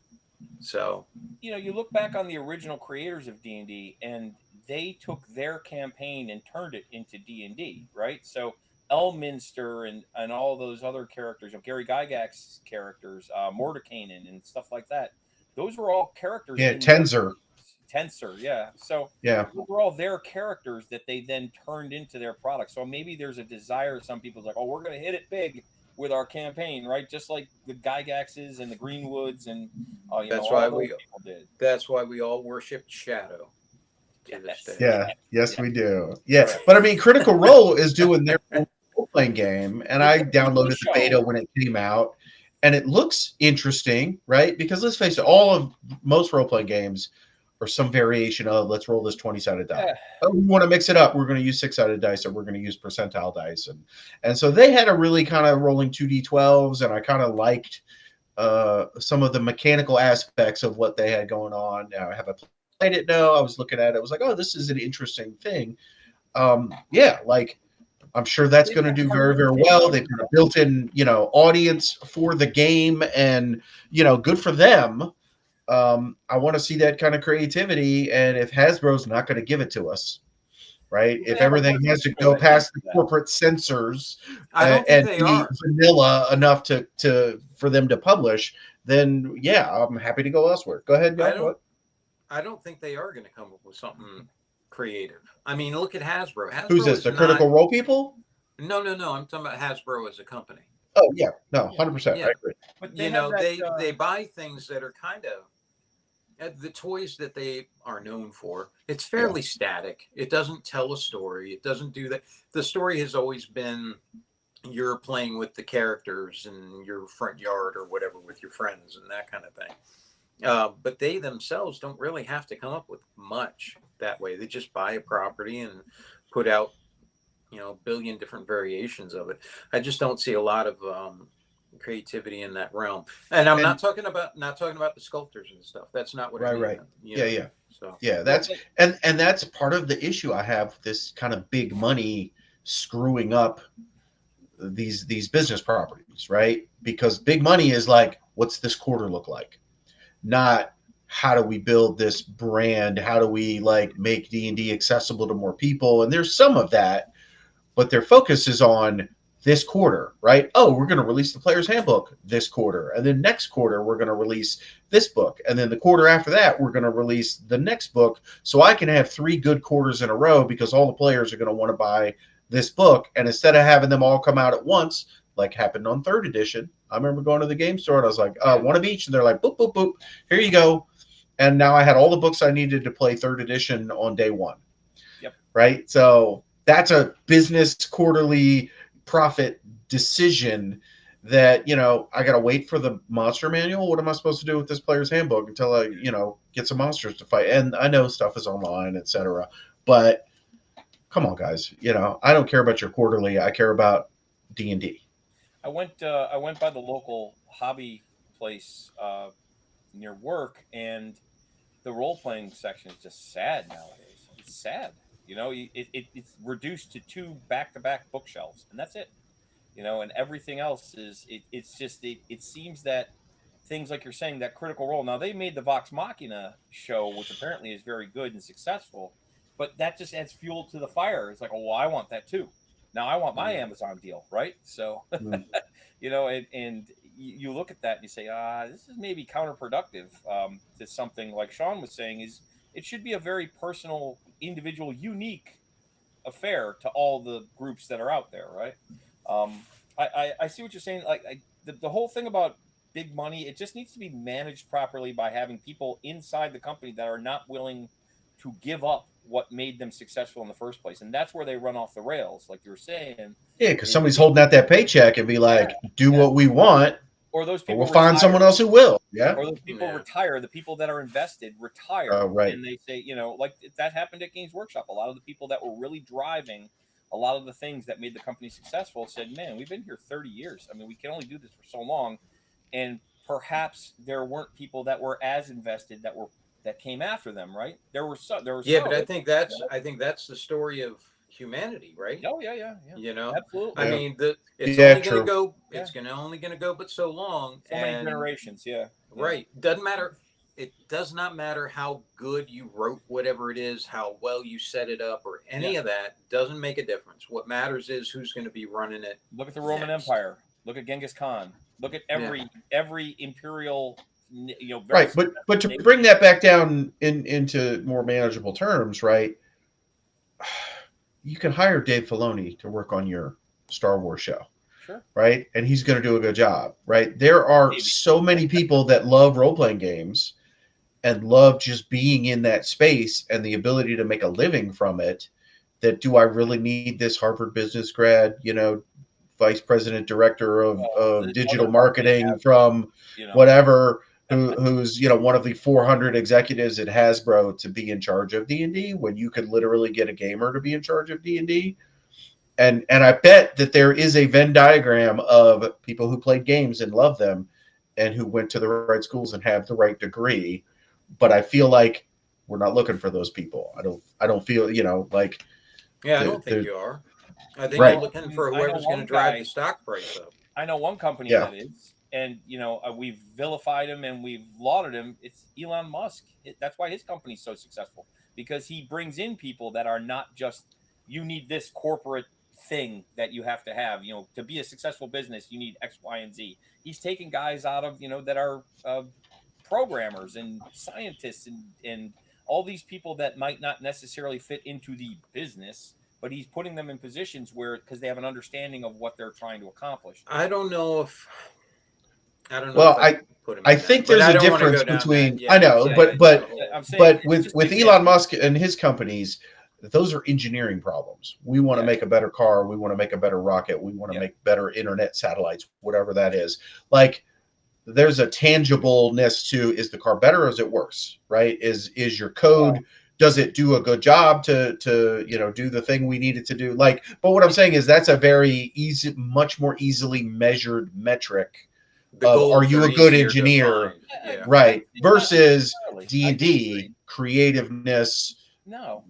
so, you know, you look back on the original creators of D&D, and they took their campaign and turned it into D&D, right? So Elminster and all those other characters, you know, Gary Gygax's characters, Mordekainen and stuff like that. Those were all characters. Yeah, Tensor, yeah. So yeah, those were all their characters that they then turned into their product. So maybe there's a desire. Some people's like, oh, we're going to hit it big with our campaign, right? Just like the Gygaxes and the Greenwoods, and you that's know, why all those people did. That's why we all worshipped Shadow. We do. Yeah, but I mean, Critical Role is doing their role-playing game, and I downloaded the beta when it came out, and it looks interesting, right? Because let's face it, most role-playing games are some variation of let's roll this 20-sided die. Oh, we want to mix it up. We're going to use 6-sided dice, or we're going to use percentile dice, and so they had a really kind of rolling 2d12s, and I kind of liked some of the mechanical aspects of what they had going on. Now, have I played it? No, I was looking at it. I was like, oh, this is an interesting thing. Like I'm sure that's going to do very, very well. They've got a built-in, you know, audience for the game, and you know, good for them. I want to see that kind of creativity, and if Hasbro's not going to give it to us, right? If everything has to go past the corporate censors and be vanilla enough for them to publish, then yeah, I'm happy to go elsewhere. Go ahead. I don't think they are going to come up with something creative. I mean, look at Hasbro. Who's this? The Critical Role people? No. I'm talking about Hasbro as a company. Oh yeah, no, 100%. I agree. But you know, they buy things that are kind of the toys that they are known for. It's fairly static. It doesn't tell a story. It doesn't do that. The story has always been, you're playing with the characters in your front yard or whatever with your friends and that kind of thing. But they themselves don't really have to come up with much that way. They just buy a property and put out, a billion different variations of it. I just don't see a lot of creativity in that realm. And I'm not talking about the sculptors and stuff. That's not what I mean. Right. Yeah. So that's and that's part of the issue I have with this kind of big money screwing up these business properties, right? Because big money is like, what's this quarter look like? Not how do we build this brand? How do we like make D&D accessible to more people? And there's some of that, but their focus is on this quarter, right? Oh, we're going to release the player's handbook this quarter. And then next quarter, we're going to release this book. And then the quarter after that, we're going to release the next book. So I can have 3 good quarters in a row because all the players are going to want to buy this book. And instead of having them all come out at once, like happened on 3rd edition, I remember going to the game store and I was like, one of each. And they're like, boop, boop, boop. Here you go. And now I had all the books I needed to play 3rd edition on day 1. Yep. Right. So that's a business quarterly profit decision that, I got to wait for the monster manual. What am I supposed to do with this player's handbook until I, get some monsters to fight? And I know stuff is online, etc. But come on, guys, I don't care about your quarterly. I care about D&D. I went by the local hobby place near work, and the role-playing section is just sad nowadays. It's sad. It's reduced to 2 back-to-back bookshelves, and that's it. And everything else is it seems that things like you're saying, that Critical Role. Now they made the Vox Machina show, which apparently is very good and successful, but that just adds fuel to the fire. It's like, oh, well, I want that too. Now I want my Amazon deal, right? So, and you look at that and you say, this is maybe counterproductive to something like Sean was saying. Is it should be a very personal, individual, unique affair to all the groups that are out there, right? I see what you're saying. Like the whole thing about big money, it just needs to be managed properly by having people inside the company that are not willing to give up what made them successful in the first place. And that's where they run off the rails, like you were saying. Yeah, because somebody's holding out that paycheck and be like, do what we want, or those people we'll find someone else who will. Yeah. Or those people retire, the people that are invested retire. Right. And they say, like that happened at Games Workshop. A lot of the people that were really driving a lot of the things that made the company successful said, man, we've been here 30 years. I mean, we can only do this for so long. And perhaps there weren't people that were as invested that came after them, right? There were some. But I think that's the story of humanity, right? Oh yeah. Absolutely. I mean, it's only going to go but so long. So many generations, yeah. Right. Doesn't matter. It does not matter how good you wrote whatever it is, how well you set it up, or any of that. Doesn't make a difference. What matters is who's going to be running it. Look at the Roman Empire. Look at Genghis Khan. Look at every imperial. Right, but to bring that back down into more manageable terms, right? You can hire Dave Filoni to work on your Star Wars show. Sure. Right? And he's going to do a good job, right? There are so many people that love role-playing games and love just being in that space and the ability to make a living from it, that do I really need this Harvard business grad, vice president director of digital marketing from whatever, who's one of the 400 executives at Hasbro to be in charge of D&D, when you could literally get a gamer to be in charge of D&D. And I bet that there is a Venn diagram of people who played games and love them and who went to the right schools and have the right degree. But I feel like we're not looking for those people. I don't feel, like. Yeah, I don't think you are. I think you're looking for whoever's going to drive the stock price up. I know one company that is. And, we've vilified him and we've lauded him. It's Elon Musk. That's why his company's so successful, because he brings in people that are not just, you need this corporate thing that you have to have, to be a successful business, you need X, Y, and Z. He's taking guys out of, that are programmers and scientists and all these people that might not necessarily fit into the business, but he's putting them in positions where, because they have an understanding of what they're trying to accomplish. I don't know. Well, I think there's a difference between. I know, but with Elon Musk and his companies, those are engineering problems. We want to make a better car. We want to make a better rocket. We want to make better internet satellites, whatever that is. Like, there's a tangibleness to, is the car better or is it worse, right? Is your code, does it do a good job to do the thing we need it to do? Like, but what I'm saying is that's a very easy, much more easily measured metric of, are you a good engineer, right? Versus D&D creativeness. No,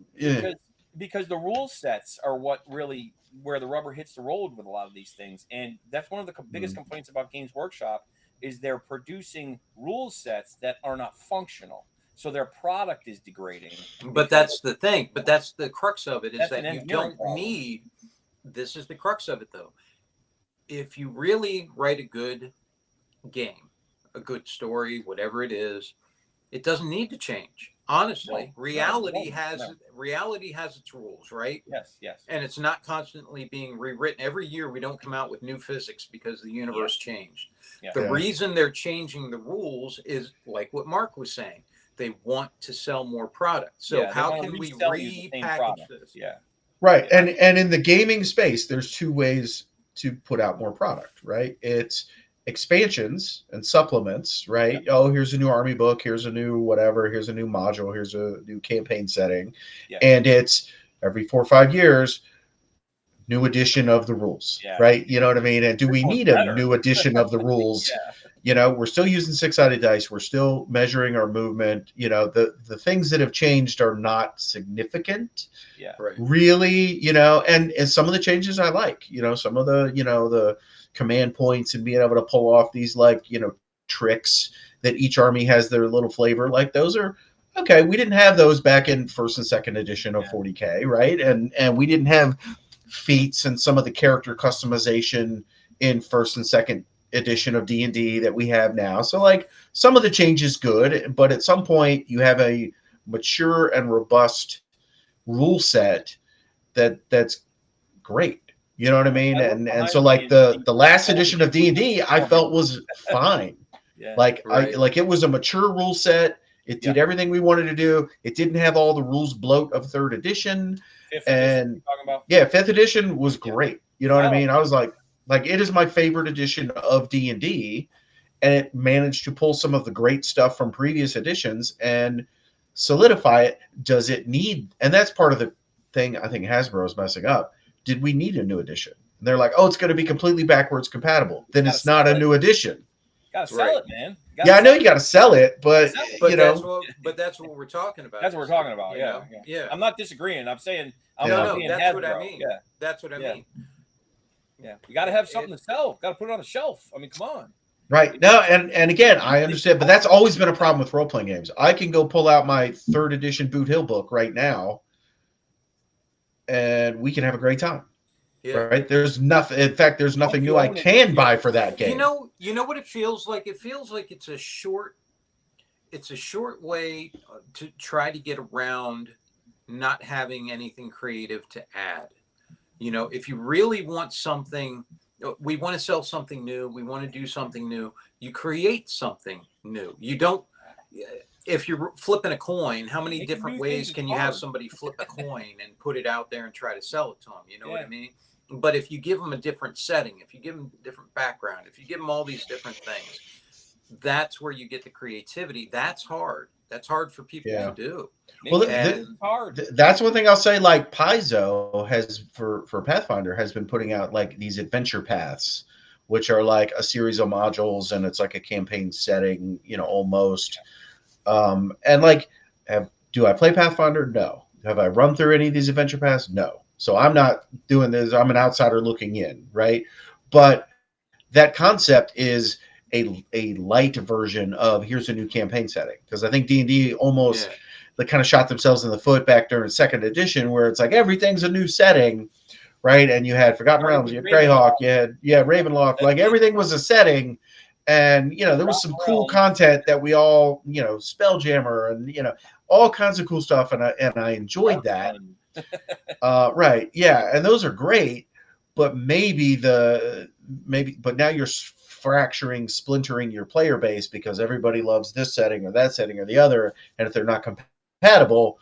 because the rule sets are what really, where the rubber hits the road with a lot of these things. And that's one of the biggest complaints about Games Workshop, is they're producing rule sets that are not functional. So their product is degrading. But that's the thing. But that's the crux of it, is that you don't need, this is the crux of it though. If you really write a good game, a good story, whatever it is, it doesn't need to change. Honestly, reality has its rules, right? Yes. And it's not constantly being rewritten. Every year we don't come out with new physics because the universe changed. The reason they're changing the rules is like what Mark was saying. They want to sell more product. So how can we repackage this? Right. And in the gaming space, there's two ways to put out more product, right? It's expansions and supplements, right? Oh, here's a new army book, here's a new whatever, here's a new module, here's a new campaign setting. And it's every 4 or 5 years, new edition of the rules, right? You know what I mean? And do we need a new edition of the rules? We're still using 6-sided dice. We're still measuring our movement. The things that have changed are not significant, really, and some of the changes I like, some of the command points and being able to pull off these tricks that each army has their little flavor. Like, those are okay. We didn't have those back in first and second edition of 40K, right? And we didn't have feats and some of the character customization in first and second edition of D&D that we have now. So like, some of the change is good, but at some point you have a mature and robust rule set that's great. You know what I mean? And so like the last edition of D&D I felt was fine. Like it was a mature rule set. It did everything we wanted to do. It didn't have all the rules bloat of third edition. Fifth edition was great. You know what I mean? I was like it is my favorite edition of D&D, and it managed to pull some of the great stuff from previous editions and solidify it. Does it need, and that's part of the thing I think Hasbro is messing up. Did we need a new edition? And they're like, oh, it's going to be completely backwards compatible. Then it's not a new edition. Gotta sell it, man. I know you got to sell it, but that's what we're talking about. That's what we're talking about. Yeah. I'm not disagreeing. I'm saying that's what I mean. Yeah, that's what I mean. Yeah, you got to have something to sell. Got to put it on the shelf. I mean, come on. Right. No, and again, I understand, but that's always been a problem with role-playing games. I can go pull out my third edition Boot Hill book right now, and we can have a great time. Yeah. Right. There's nothing. In fact, there's nothing new I can buy for that game. You know what it feels like? It feels like it's a short way to try to get around not having anything creative to add. If you really want something, we want to sell something new, we want to do something new, you create something new. You don't, if you're flipping a coin, how many different ways can you have somebody flip a coin and put it out there and try to sell it to them? You know what I mean? But if you give them a different setting, if you give them a different background, if you give them all these different things, that's where you get the creativity. That's hard. That's hard for people to do. Well, that's one thing I'll say. Like Paizo has for Pathfinder has been putting out like these adventure paths, which are like a series of modules, and it's like a campaign setting, almost. And like, do I play Pathfinder? No. Have I run through any of these adventure paths? No. So I'm not doing this. I'm an outsider looking in, right? But that concept is a light version of here's a new campaign setting, because I think D&D almost they kind of shot themselves in the foot back during second edition, where it's like everything's a new setting, right? And you had Forgotten Realms, you had Greyhawk, you had Ravenloft, like everything was a setting, and there was some cool content that we all Spelljammer and all kinds of cool stuff, and I enjoyed that. Right, and those are great, but but now you're splintering your player base because everybody loves this setting or that setting or the other, and if they're not compatible,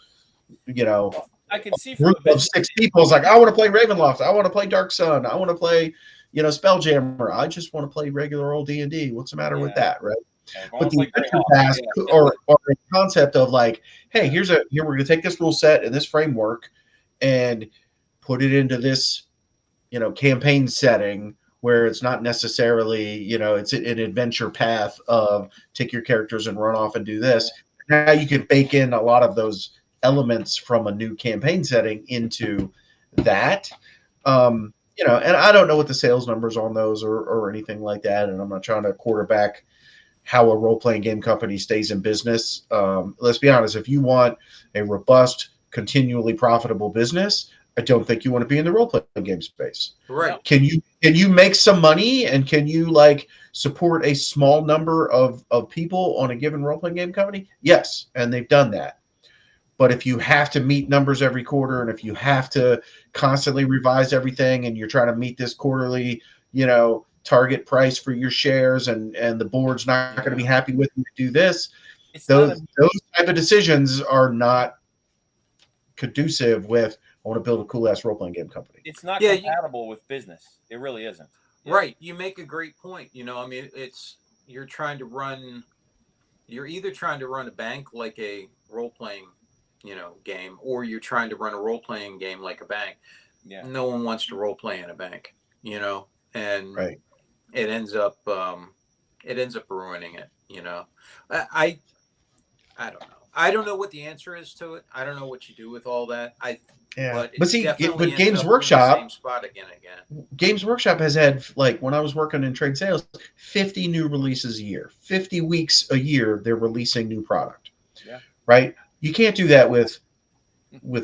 I I can see from group the of 6 people is like, I want to play Ravenloft, I want to play Dark Sun, I want to play, Spelljammer. I just want to play regular old D&D. What's the matter with that, right? I But want to the play adventure Greyhawk. pass or a concept of like, hey, here we're going to take this rule set and this framework and put it into this, campaign setting where it's not necessarily, it's an adventure path of take your characters and run off and do this. Now you can bake in a lot of those elements from a new campaign setting into that. And I don't know what the sales numbers on those or anything like that. And I'm not trying to quarterback how a role-playing game company stays in business. Let's be honest, if you want a robust, continually profitable business, I don't think you want to be in the role-playing game space. Right. Can you make some money, and can you support a small number of people on a given role-playing game company? Yes, and they've done that. But if you have to meet numbers every quarter, and if you have to constantly revise everything, and you're trying to meet this quarterly, target price for your shares, and the board's not going to be happy with you to do this, those type of decisions are not conducive with, I want to build a cool ass role playing game company. It's not compatible with business. It really isn't. Right. You make a great point. You're either trying to run a bank like a role playing, game, or you're trying to run a role playing game like a bank. Yeah. No one wants to role play in a bank, and right. It ends up ruining it. I don't know. I don't know what the answer is to it. I don't know what you do with all that. But see, definitely but Games ends up Workshop, in the same spot again. Games Workshop has had, when I was working in trade sales, 50 new releases a year, 50 weeks a year. They're releasing new product. Yeah. Right. You can't do that with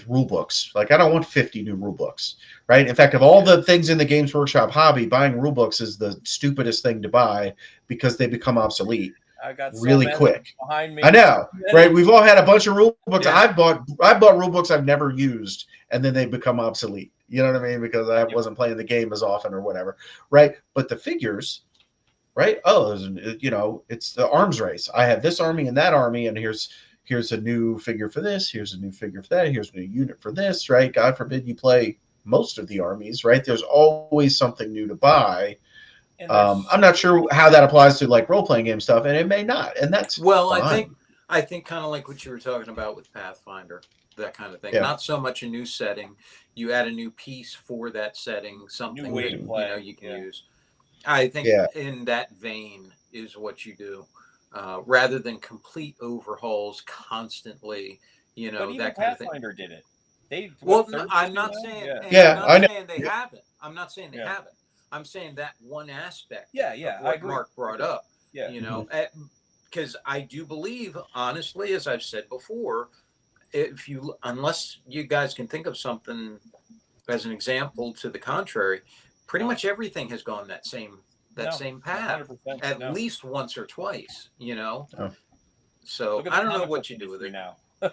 rule books. I don't want 50 new rule books. Right. In fact, of all the things in the Games Workshop hobby, buying rule books is the stupidest thing to buy because they become obsolete. I got really quick behind me. I know, right? We've all had a bunch of rule books. Yeah. I bought rule books I've never used, and then they become obsolete. You know what I mean? Because I wasn't playing the game as often or whatever, right? But the figures, right? Oh, it's the arms race. I have this army and that army, and here's a new figure for this. Here's a new figure for that. Here's a new unit for this, right? God forbid you play most of the armies, right? There's always something new to buy. I'm not sure how that applies to role-playing game stuff, and it may not, and that's fine. I think kind of like what you were talking about with Pathfinder, that kind of thing. Yeah. Not so much a new setting. You add a new piece for that setting, something New way to play. you can use. I think in that vein is what you do, rather than complete overhauls constantly. But even that kind of thing. Pathfinder did it. I'm not saying. I know. They haven't. I'm not saying they haven't. I'm saying that one aspect. Yeah, of what Mark brought up. Yeah. Because I do believe, honestly, as I've said before, unless you guys can think of something as an example to the contrary, pretty much everything has gone that same path 100%, at least once or twice. So Look at I don't the know comic what book you do with it industry now.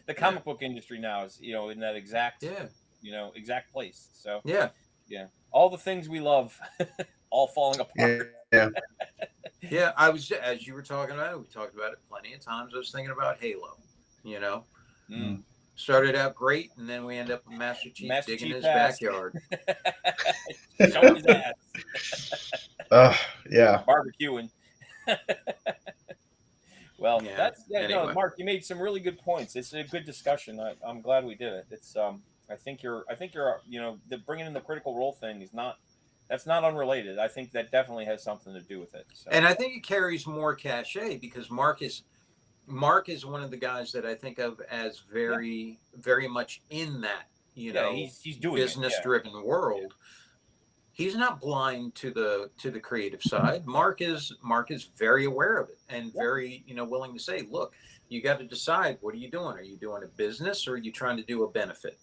The comic book industry now is, in that exact, exact place. So yeah. All the things we love, all falling apart. Yeah. Yeah, I was, as you were talking about it, we talked about it plenty of times. I was thinking about Halo, started out great, and then we end up with Master Chief digging his backyard. Showing his ass. Yeah. Barbecuing. Well, anyway. Mark, you made some really good points. It's a good discussion. I'm glad we did it. It's I think you're the bringing in the critical role thing that's not unrelated. I think that definitely has something to do with it. So. And I think it carries more cachet because Mark is one of the guys that I think of as very, very much in that, he's doing business-driven world. He's not blind to the creative side. Mark is very aware of it and very, willing to say, look, you got to decide, what are you doing? Are you doing a business or are you trying to do a benefit?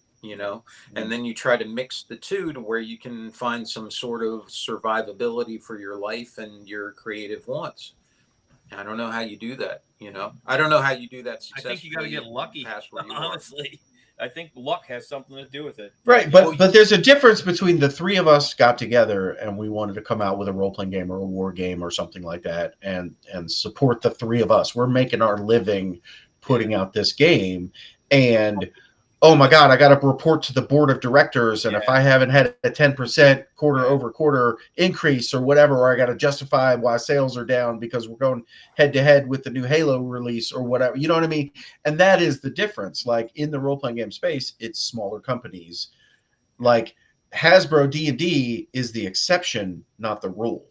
And then you try to mix the two to where you can find some sort of survivability for your life and your creative wants. I don't know how you do that. I don't know how you do that successfully. I think you got to get lucky. Honestly, I think luck has something to do with it. Right, but there's a difference between the three of us got together and we wanted to come out with a role-playing game or a war game or something like that and support the three of us. We're making our living putting out this game, and oh my God, I got to report to the board of directors. And if I haven't had a 10% quarter over quarter increase or whatever, or I got to justify why sales are down because we're going head to head with the new Halo release or whatever, you know what I mean? And that is the difference. Like in the role-playing game space, it's smaller companies. Like Hasbro D&D is the exception, not the rule,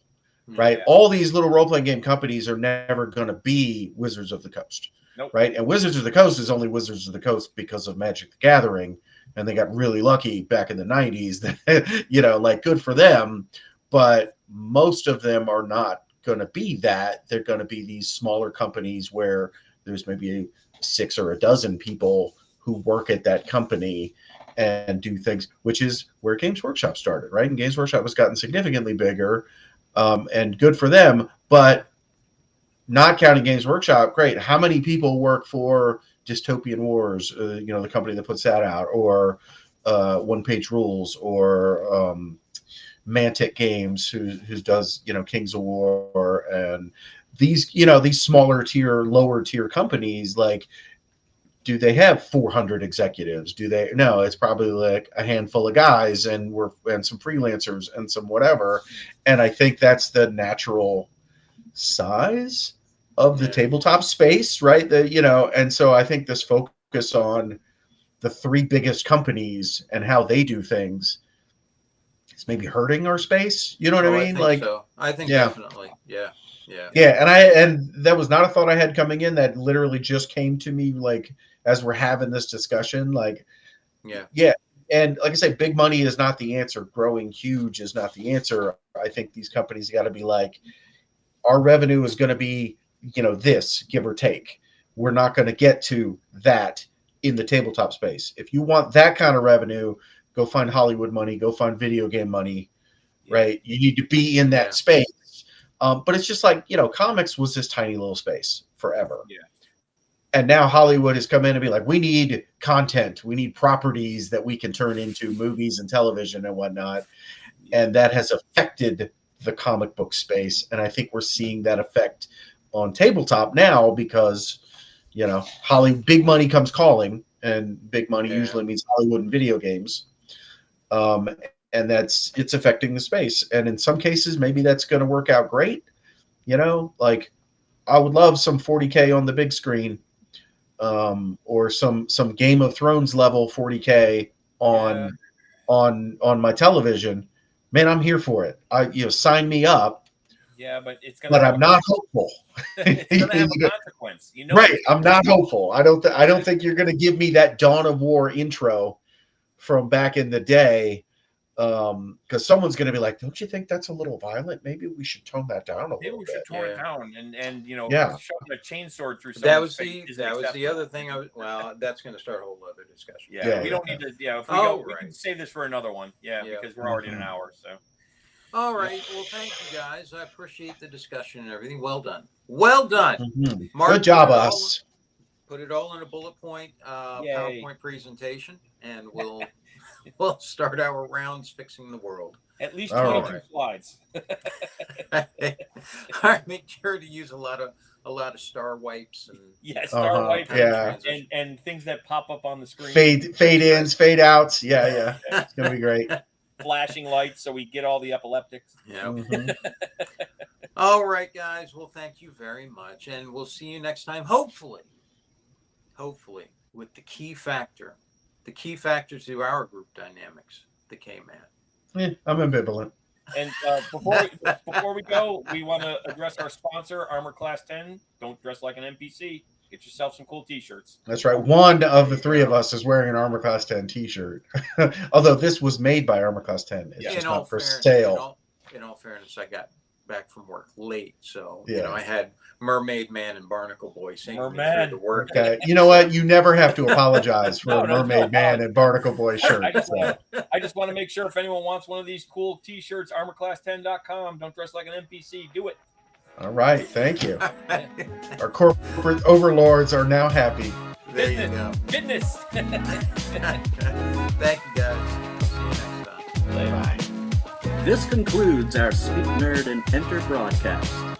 right? All these little role-playing game companies are never going to be Wizards of the Coast. Nope. Right. And Wizards of the Coast is only Wizards of the Coast because of Magic the Gathering. And they got really lucky back in the 90s that, you know, like good for them. But most of them are not going to be that. They're going to be these smaller companies where there's maybe 6 or a dozen people who work at that company and do things, which is where Games Workshop started. Right. And Games Workshop has gotten significantly bigger and good for them. But not counting Games Workshop, great. How many people work for Dystopian Wars, you know, the company that puts that out, or One Page Rules, or Mantic Games, who does, you know, Kings of War, and these, you know, these smaller tier, lower tier companies, like, do they have 400 executives? Do they? No, it's probably like a handful of guys and some freelancers and some whatever. And I think that's the natural size of the tabletop space, right? You know, and so I think this focus on the 3 biggest companies and how they do things is maybe hurting our space. You know what I mean? Like, so. I think definitely, yeah. And that was not a thought I had coming in. That literally just came to me, like, as we're having this discussion, like, yeah. And like I say, big money is not the answer. Growing huge is not the answer. I think these companies got to be like, our revenue is going to be, you know, this, give or take. We're not going to get to that in the tabletop space. If you want that kind of revenue, go find Hollywood money, go find video game money, right? You need to be in that space. But it's just like, you know, comics was this tiny little space forever. Yeah. And now Hollywood has come in and be like, we need content. We need properties that we can turn into movies and television and whatnot. And that has affected the comic book space. And I think we're seeing that effect on tabletop now because, you know, big money comes calling, and big money usually means Hollywood and video games. And it's affecting the space. And in some cases, maybe that's going to work out great. You know, like I would love some 40K on the big screen, or some Game of Thrones level 40K on my television. Man, I'm here for it. Sign me up. Yeah, but I'm not hopeful. It's gonna have a consequence, you know. Right, I'm not hopeful. I don't think you're going to give me that Dawn of War intro from back in the day, because someone's going to be like, "Don't you think that's a little violent? Maybe we should tone that down a little bit." Maybe we should tone it down, and you know, shoving a chainsaw through. That was the other thing. That's going to start a whole other discussion. Yeah, we don't need to. Yeah, if we go, we can save this for another one. Yeah, because we're already in an hour. So. All right. Well, thank you guys. I appreciate the discussion and everything. Well done. Well done. Mm-hmm. Mark, good job, us. Put it all in a bullet point PowerPoint presentation, and we'll start our rounds fixing the world. At least 22 slides. All right. Make sure to use a lot of star wipes and star wipes. And things that pop up on the screen. Fade ins, fade outs. Yeah. It's gonna be great. Flashing lights so we get all the epileptics. Yeah. Mm-hmm. All right, guys. Well, thank you very much, and we'll see you next time. Hopefully, with the key factor to our group dynamics, the K-Man. Yeah, I'm ambivalent. And before we go, we want to address our sponsor, Armor Class 10. Don't dress like an NPC. Get yourself some cool T-shirts. That's right. One of the 3 of us is wearing an Armor Class 10 T-shirt. Although this was made by Armor Class 10. It's just not for sale. In all fairness, I got back from work late. So, I had Mermaid Man and Barnacle Boy singing me through the work. Okay. You know what? You never have to apologize for a Mermaid Man and Barnacle Boy shirt. I just want to make sure if anyone wants one of these cool T-shirts, armorclass10.com. Don't dress like an NPC. Do it. All right, thank you. Our corporate overlords are now happy. There you go. Goodness. Thank you, guys. See you next time. Bye. This concludes our Speak Nerd and Enter broadcast.